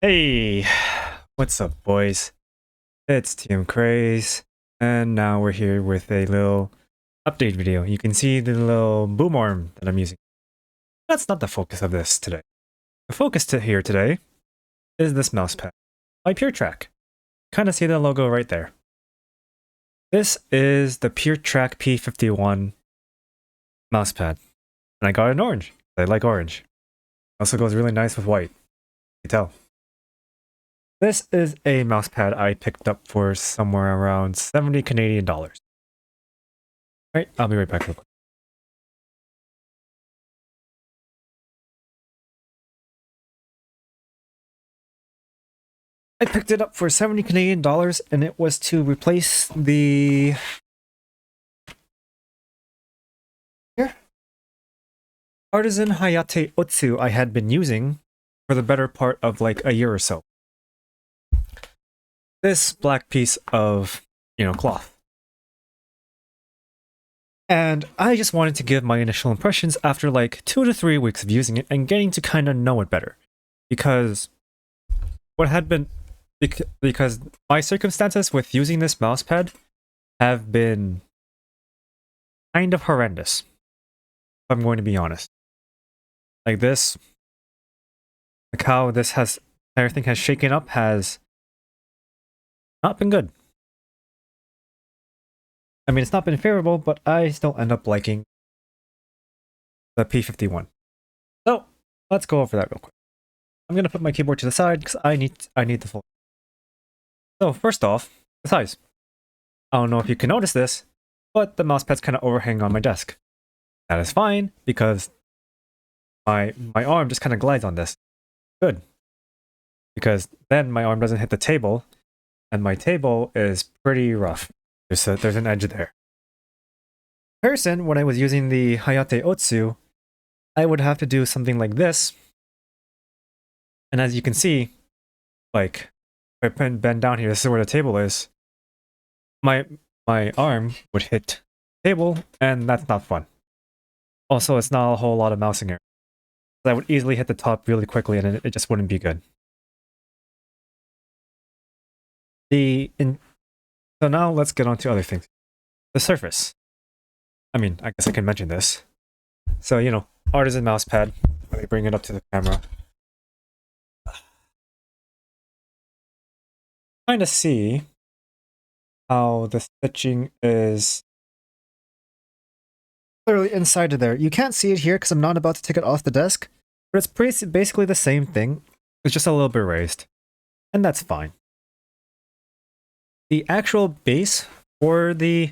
Hey, what's up, boys? It's TM Craze, and now we're here with a little update video. You can see the little boom arm that I'm using. That's not the focus of this today. The focus here today is this mouse pad by Puretrak. Kind of see the logo right there. This is the Puretrak P-51 mouse pad, and I got it in orange. I like orange. Also goes really nice with white. You can tell. This is a mousepad I picked up for somewhere around 70 Canadian dollars. Alright, I'll be right back real quick. I picked it up for 70 Canadian dollars and it was to replace the Artisan Hayate Otsu I had been using for the better part of like a year or so. This black piece of, cloth. And I just wanted to give my initial impressions after like 2 to 3 weeks of using it and getting to kind of know it better. Because what had been because my circumstances with using this mousepad have been kind of horrendous, if I'm going to be honest. Like this, like how everything has shaken up has not been good. I mean, it's not been favorable, but I still end up liking the P-51. So let's go over that real quick. I'm gonna put my keyboard to the side because I need the full. So first off, the size. I don't know if you can notice this, but the mousepad's kind of overhanging on my desk. That is fine because my arm just kind of glides on this. Good. Because then my arm doesn't hit the table, and my table is pretty rough. There's an edge there. In comparison, when I was using the Hayate Otsu, I would have to do something like this. And as you can see, like, if I bend down here, this is where the table is. My arm would hit the table, and that's not fun. Also, it's not a whole lot of mousing here. I would easily hit the top really quickly, and it just wouldn't be good. So now let's get on to other things. The surface. I mean, I guess I can mention this. So, Artisan mousepad. Let me bring it up to the camera. Kind of see how the stitching is clearly inside of there. You can't see it here because I'm not about to take it off the desk, but it's basically the same thing. It's just a little bit raised, and that's fine. The actual base for the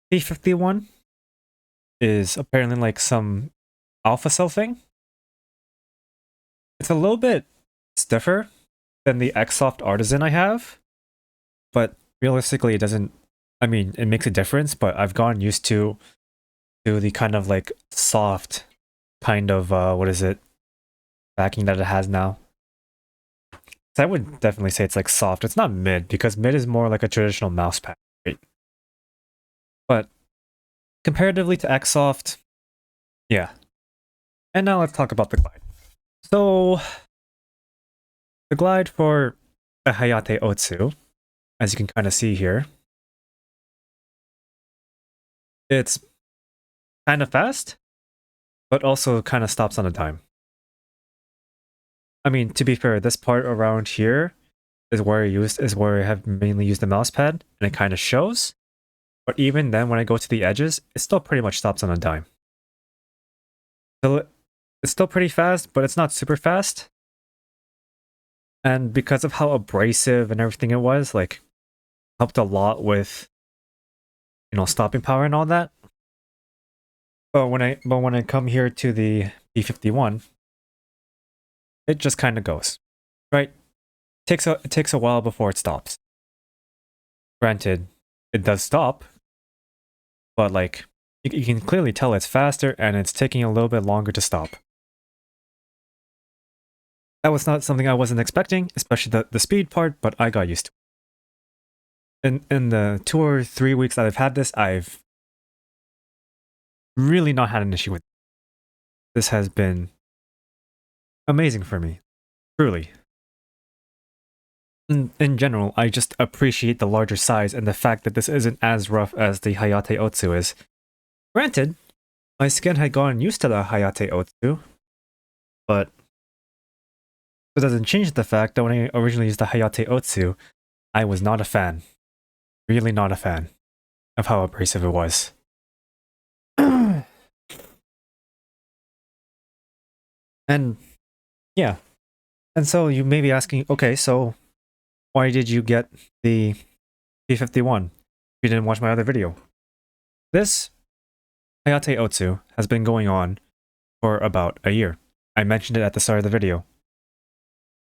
P-51 is apparently like some alpha cell thing. It's a little bit stiffer than the Xsoft Artisan I have, but realistically it doesn't, I mean, it makes a difference, but I've gotten used to the kind of like soft kind of, backing that it has now. So I would definitely say it's like soft. It's not mid, because mid is more like a traditional mouse pad, right? But comparatively to Xsoft, yeah. And now let's talk about the glide. So, the glide for a Hayate Otsu, as you can kind of see here, it's kind of fast, but also kind of stops on a dime. I mean, to be fair, this part around here is where I have mainly used the mouse pad, and it kind of shows. But even then, when I go to the edges, it still pretty much stops on a dime. So it's still pretty fast, but it's not super fast. And because of how abrasive and everything it was, like, helped a lot with, stopping power and all that. But when I come here to the P-51, it just kind of goes, right? It takes a while before it stops. Granted, it does stop, but like you can clearly tell it's faster and it's taking a little bit longer to stop. That was not something I wasn't expecting, especially the speed part, but I got used to it. In the 2 or 3 weeks that I've had this, I've really not had an issue with it. This has been amazing for me, truly. in general, I just appreciate the larger size and the fact that this isn't as rough as the Hayate Otsu is. Granted, my skin had gotten used to the Hayate Otsu, but it doesn't change the fact that when I originally used the Hayate Otsu, I was not a fan. Really not a fan of how abrasive it was. And yeah. And so you may be asking, okay, so why did you get the P-51 if you didn't watch my other video? This Hayate Otsu has been going on for about a year. I mentioned it at the start of the video.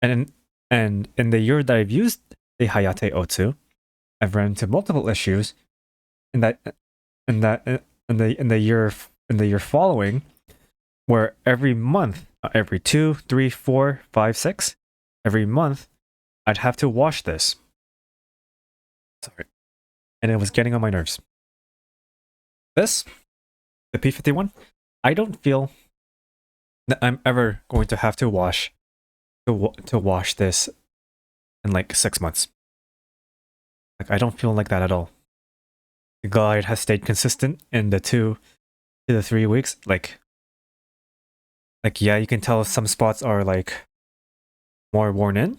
And in the year that I've used the Hayate Otsu, I've run into multiple issues in the year following, where every month, every 2, 3, 4, 5, 6, every month, I'd have to wash this. Sorry. And it was getting on my nerves. This, the P-51, I don't feel that I'm ever going to have to wash this in like 6 months. Like, I don't feel like that at all. The glide has stayed consistent in the 2 to the 3 weeks. Like yeah, you can tell some spots are like more worn in,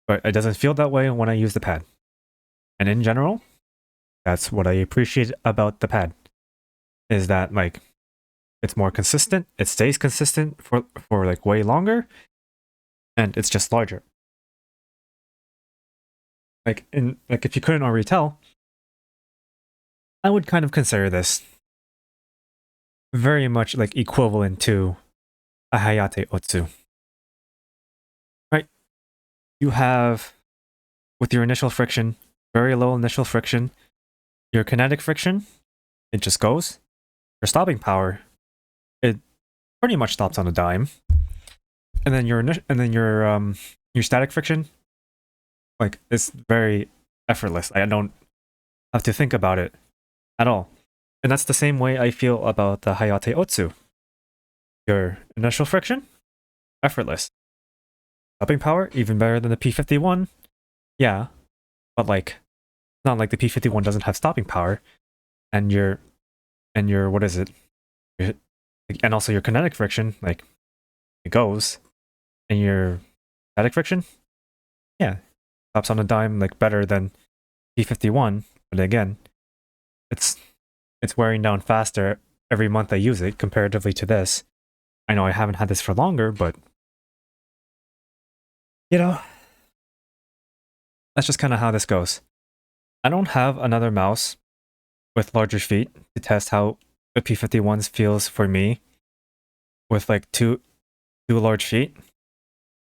but it doesn't feel that way when I use the pad. And in general, that's what I appreciate about the pad, is that like it's more consistent, it stays consistent for like way longer, and it's just larger. Like if you couldn't already tell, I would kind of consider this very much like equivalent to a Hayate Otsu. Right? You have, with your initial friction, very low initial friction. Your kinetic friction, it just goes. Your stopping power, it pretty much stops on a dime. And then your static friction, like, it's very effortless. I don't have to think about it at all. And that's the same way I feel about the Hayate Otsu. Your initial friction, effortless. Stopping power, even better than the P-51. Yeah, but like, not like the P-51 doesn't have stopping power. And your what is it? And also your kinetic friction, like, it goes. And your static friction, yeah, stops on a dime, like, better than P-51. But again, it's wearing down faster every month I use it comparatively to this. I know I haven't had this for longer, but you know, that's just kind of how this goes. I don't have another mouse with larger feet to test how the P-51s feels for me with like two large feet.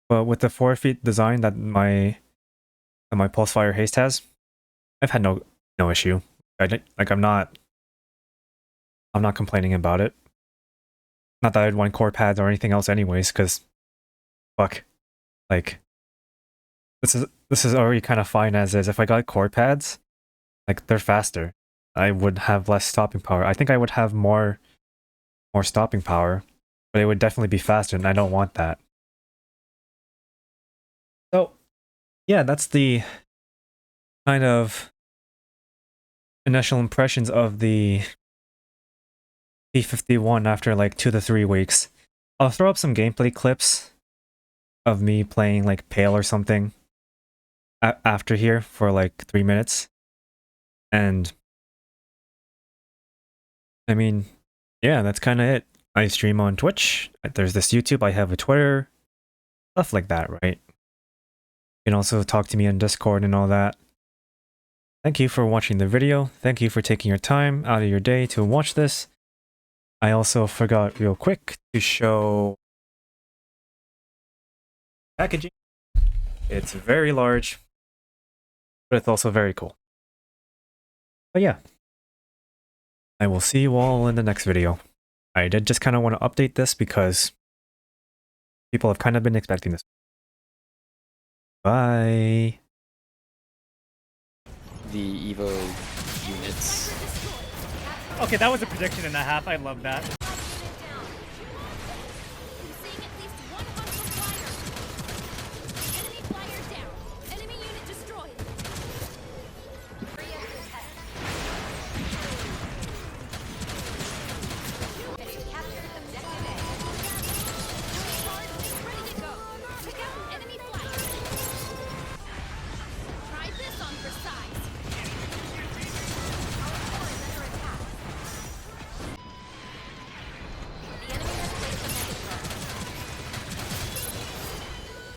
But with the 4 feet design that my Pulsefire Haste has, I've had no issue. I'm not complaining about it. Not that I'd want core pads or anything else anyways, because fuck. Like, this is already kind of fine as is. If I got core pads, like, they're faster. I would have less stopping power. I think I would have more stopping power, but it would definitely be faster, and I don't want that. So, yeah, that's the kind of initial impressions of the P-51 after like 2 to 3 weeks. I'll throw up some gameplay clips of me playing like Pale or something after here for like 3 minutes. And I mean, yeah, that's kind of it. I stream on Twitch. There's this YouTube. I have a Twitter. Stuff like that, right? You can also talk to me on Discord and all that. Thank you for watching the video. Thank you for taking your time out of your day to watch this. I also forgot real quick to show packaging. It's very large, but it's also very cool. But yeah, I will see you all in the next video. I did just kind of want to update this because people have kind of been expecting this. Bye. The Evo units. Okay, that was a prediction and a half. I love that.